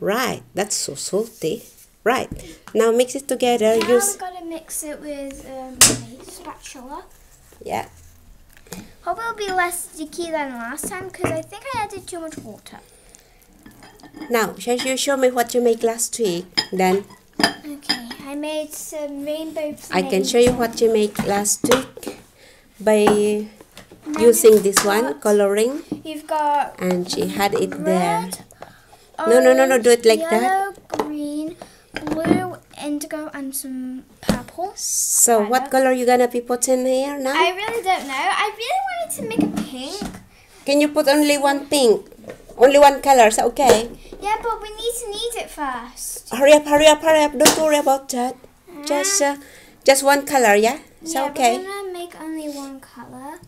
Right, that's so salty. Right, now mix it together. Now we've got to mix it with my spatula. Yeah. Hope it'll be less sticky than last time because I think I added too much water. Now, shall you show me what you made last week? Then Okay, I made some rainbow flames. I can show you what you made last week by using this one, coloring. You've got And she had it there. Orange, No, do it like yellow, that. Green, blue, indigo, and some purple. So what color you gonna be putting here now? I really don't know. I really wanted to make a pink. Can you put only one pink? Only one color, is that okay? Yeah, but we need to knead it first. Hurry up. Don't worry about that. Just one color, yeah? Is that okay? We're gonna make only one color.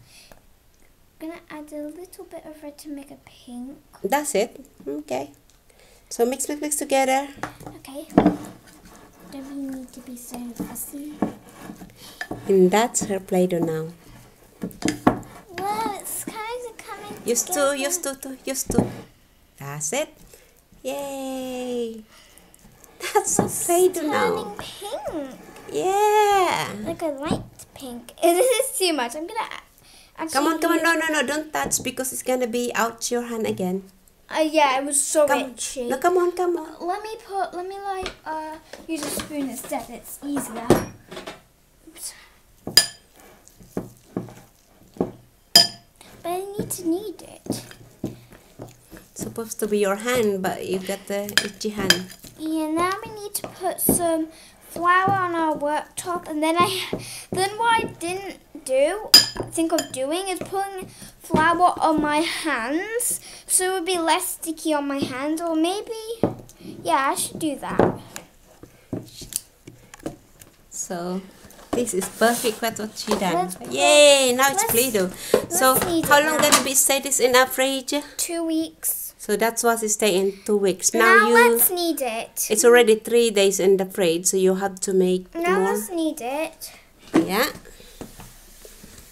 Gonna add a little bit of red to make a pink. That's it. Okay. So mix together. Okay. Don't we need to be so fussy? And that's her Play-Doh now. Well, it's kind of coming Used to. That's it. Yay. That's a Play-Doh now. Turning pink. Yeah. Like a light pink. This is too much. I'm gonna actually... Come on. No, don't touch because it's gonna be out your hand again. Yeah, it was so itchy. No, come on. Let me like use a spoon instead. It's easier. Oops. But I need to knead it. It's supposed to be your hand, but you got the itchy hand. Yeah, now we need to put some flour on our worktop, and then what I didn't think of doing is putting flour on my hands so it would be less sticky on my hands, or maybe, yeah, I should do that. So this is perfect what she done. Yay, now it's Play-Doh. So how long gonna be stay this in our fridge? 2 weeks. So that's what it stay in 2 weeks. Now let's knead it. It's already 3 days in the fridge, so you have to make now more. Let's knead it. Yeah.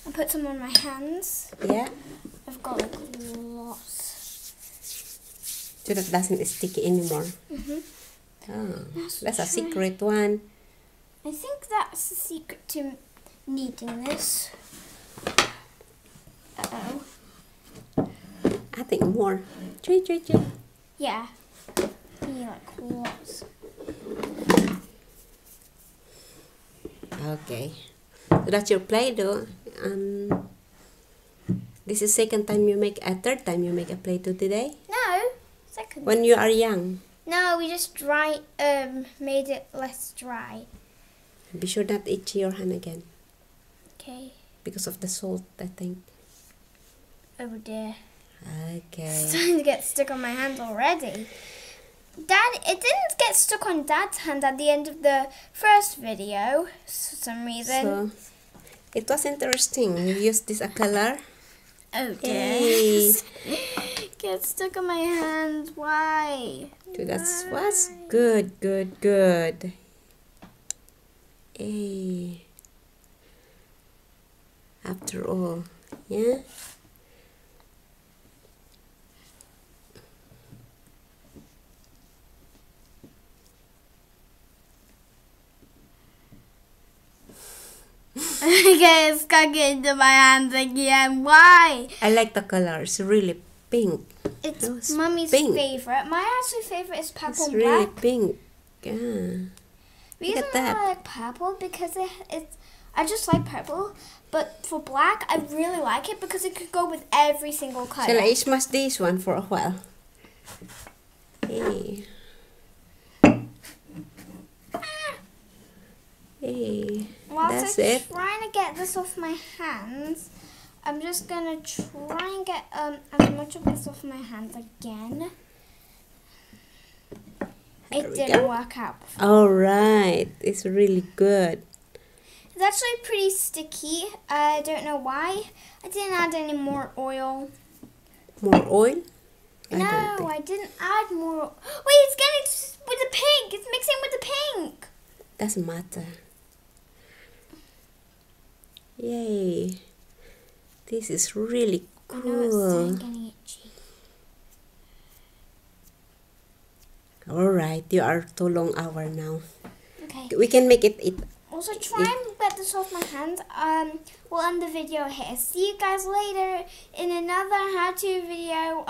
I'll put some on my hands. Yeah. I've got like lots. So that doesn't stick anymore. Oh, that's a secret one. I think that's the secret to kneading this. Uh-oh. I think more. Yeah. Yeah, like lots. Okay. So that's your Play-Doh. This is second time you make, a third time you make a Play-Doh today? No, second. When you are young. No, we just made it less dry. Be sure not itchy your hand again. Okay. Because of the salt, I think. Oh dear. Okay. It's starting to get stuck on my hand already. Dad, it didn't get stuck on Dad's hand at the end of the first video for some reason. So, it was interesting. You used this a color. Oh Yay. dear. Get stuck on my hand. Why? So that's what's good. Hey. After all, yeah. Okay, it's stuck into my hands again. Why? I like the color. It's really pink. It's Mummy's pink. favorite. My actual favorite is purple It's and really black. pink. Yeah. Reason at that. why I like purple because I just like purple, but for black I really like it because it could go with every single color. Shall I smash this one for a while? Hey. Hey. Whilst That's I'm it. trying to get this off my hands, I'm just gonna try and get as much of this off my hands again. It didn't work out before. Alright, it's really good. It's actually pretty sticky. I don't know why. I didn't add any more oil. More oil? No, I didn't add more. Wait, it's getting with the pink. It's mixing with the pink. Doesn't matter. Yay. This is really I know it's cool. getting itchy. Alright, you are too long hour now. Okay. We can make it. Also, try and get this off my hands. We'll end the video here. See you guys later in another how-to video.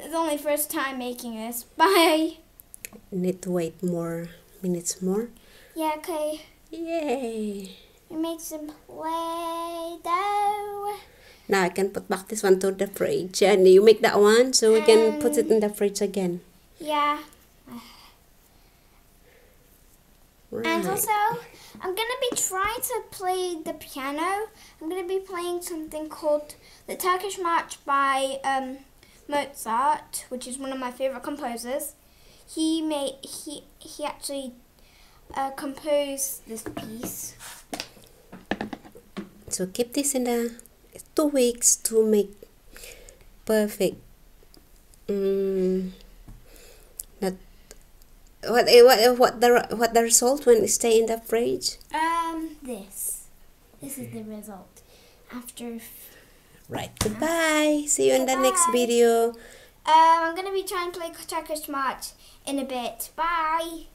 It's only first time making this. Bye. Need to wait more minutes more. Yeah, okay. Yay. We made some Play-Doh. Now I can put back this one to the fridge. And you make that one so we can put it in the fridge again. Yeah. Right. And also, I'm going to be trying to play the piano. I'm going to be playing something called the Turkish March by Mozart, which is one of my favorite composers. He actually composed this piece. So keep this in the 2 weeks to make perfect. What the result when it stay in the fridge? This is the result after. Right. Goodbye. See you in the next video. I'm gonna be trying to play Turkish March in a bit. Bye.